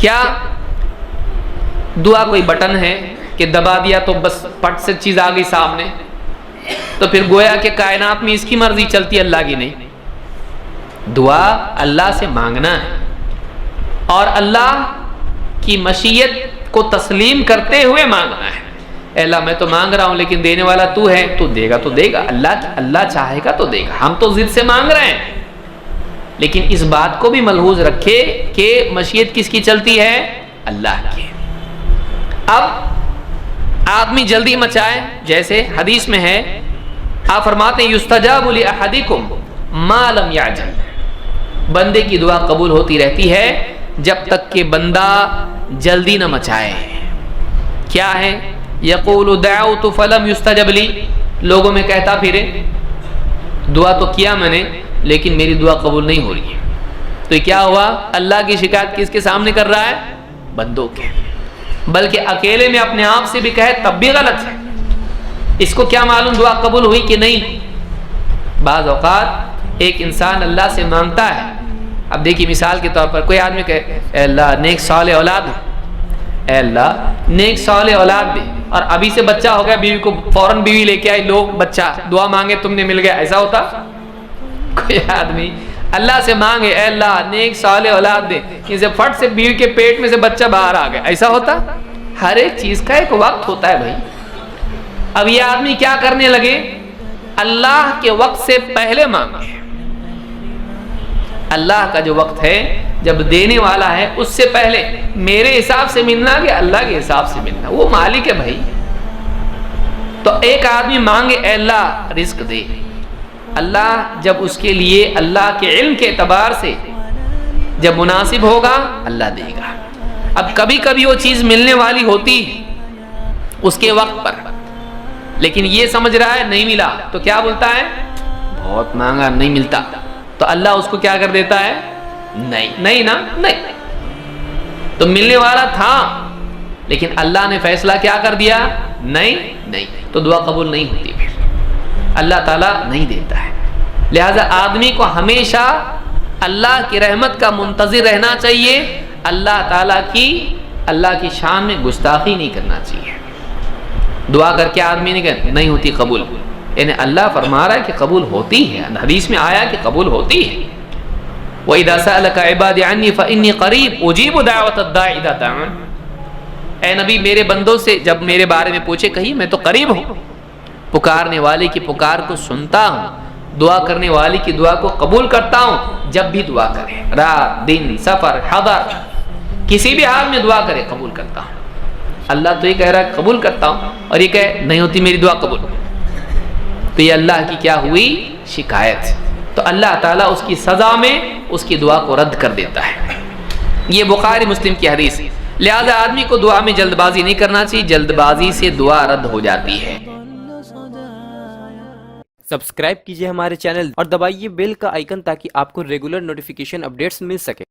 کیا دعا کوئی بٹن ہے کہ دبا دیا تو بس پٹ سے چیز آ گئی سامنے؟ تو پھر گویا کہ کائنات میں اس کی مرضی چلتی ہے، اللہ کی نہیں۔ دعا اللہ سے مانگنا ہے اور اللہ کی مشیت کو تسلیم کرتے ہوئے مانگنا ہے۔ اے اللہ میں تو مانگ رہا ہوں لیکن دینے والا تو ہے، تو دے گا تو دے گا، اللہ چاہے گا تو دے گا۔ ہم تو ضد سے مانگ رہے ہیں، لیکن اس بات کو بھی ملحوظ رکھے کہ مشیت کس کی چلتی ہے؟ اللہ کی۔ اب آدمی جلدی مچائے، جیسے حدیث میں ہے، آپ فرماتے ہیں یستجاب لأحدکم ما لم یعجل، بندے کی دعا قبول ہوتی رہتی ہے جب تک کہ بندہ جلدی نہ مچائے۔ کیا ہے؟ یقول دعوت فلم یستجب لی، لوگوں میں کہتا پھرے دعا تو کیا میں نے لیکن میری دعا قبول نہیں ہو رہی ہے۔ تو یہ کیا ہوا؟ اللہ کی شکایت کس کے سامنے کر رہا ہے؟ بندوں کے۔ بلکہ اکیلے میں اپنے آپ سے بھی کہے تب بھی غلط ہے۔ اس کو کیا معلوم دعا قبول ہوئی کہ نہیں؟ بعض اوقات ایک انسان اللہ سے مانگتا ہے، اب دیکھیے مثال کے طور پر کوئی آدمی کہے اے اللہ نیک صالح اولاد دے، اے اللہ نیک صالح اولاد دے، اور ابھی سے بچہ ہو گیا، بیوی کو فوراً بیوی لے کے آئی، لوگ بچہ دعا مانگے تم نے مل گیا، ایسا ہوتا؟ کوئی آدمی اللہ سے مانگے اے اللہ نیک صالح اولاد دے، اسے فٹ سے بیوی کے پیٹ میں سے بچہ باہر آ گیا، ایسا ہوتا؟ ہر ایک چیز کا ایک وقت ہوتا ہے بھائی۔ اب یہ آدمی کیا کرنے لگے؟ اللہ کے وقت سے پہلے مانگے۔ اللہ کا جو وقت ہے جب دینے والا ہے اس سے پہلے میرے حساب سے ملنا کہ اللہ کے حساب سے ملنا، وہ مالک ہے بھائی۔ تو ایک آدمی مانگے اے اللہ رزق دے، اللہ جب اس کے لیے اللہ کے علم کے اعتبار سے جب مناسب ہوگا اللہ دے گا۔ اب کبھی کبھی وہ چیز ملنے والی ہوتی اس کے وقت پر، لیکن یہ سمجھ رہا ہے نہیں ملا تو کیا بولتا ہے؟ بہت مانگا نہیں ملتا، تو اللہ اس کو کیا کر دیتا ہے؟ نہیں نا، نہیں تو ملنے والا تھا لیکن اللہ نے فیصلہ کیا کر دیا؟ نہیں، تو دعا قبول نہیں ہوتی، پھر اللہ تعالیٰ نہیں دیتا ہے۔ لہذا آدمی کو ہمیشہ اللہ کی رحمت کا منتظر رہنا چاہیے، اللہ کی شان میں گستاخی نہیں کرنا چاہیے۔ دعا کر کے آدمی نہیں ہوتی قبول، یعنی اللہ فرما رہا ہے کہ قبول ہوتی ہے، حدیث میں آیا کہ قبول ہوتی ہے۔ وَإِذَا سَأَلَكَ عِبَادِي عَنِّي فَإِنِّي قَرِيبٌ أُجِيبُ دَعْوَةَ الدَّاعِ إِذَا دَعَانِ، اے نبی میرے بندوں سے جب میرے بارے میں پوچھے کہیں میں تو قریب ہوں، پکارنے والے کی پکار کو سنتا ہوں، دعا کرنے والی کی دعا کو قبول کرتا ہوں، جب بھی دعا کرے، رات دن سفر حضر کسی بھی حال میں دعا کرے قبول کرتا ہوں۔ اللہ تو یہ کہہ رہا ہے قبول کرتا ہوں، اور یہ کہے نہیں ہوتی میری دعا قبول، تو یہ اللہ کی کیا ہوئی؟ شکایت۔ تو اللہ تعالیٰ اس کی سزا میں اس کی دعا کو رد کر دیتا ہے۔ یہ بخاری مسلم کی حدیث۔ لہذا آدمی کو دعا میں جلد بازی نہیں کرنا چاہیے، جلد بازی سے دعا رد ہو جاتی ہے۔ سبسکرائب کیجئے ہمارے چینل اور دبائیے بیل کا آئیکن تاکہ آپ کو ریگولر نوٹیفیکیشن اپڈیٹس مل سکے۔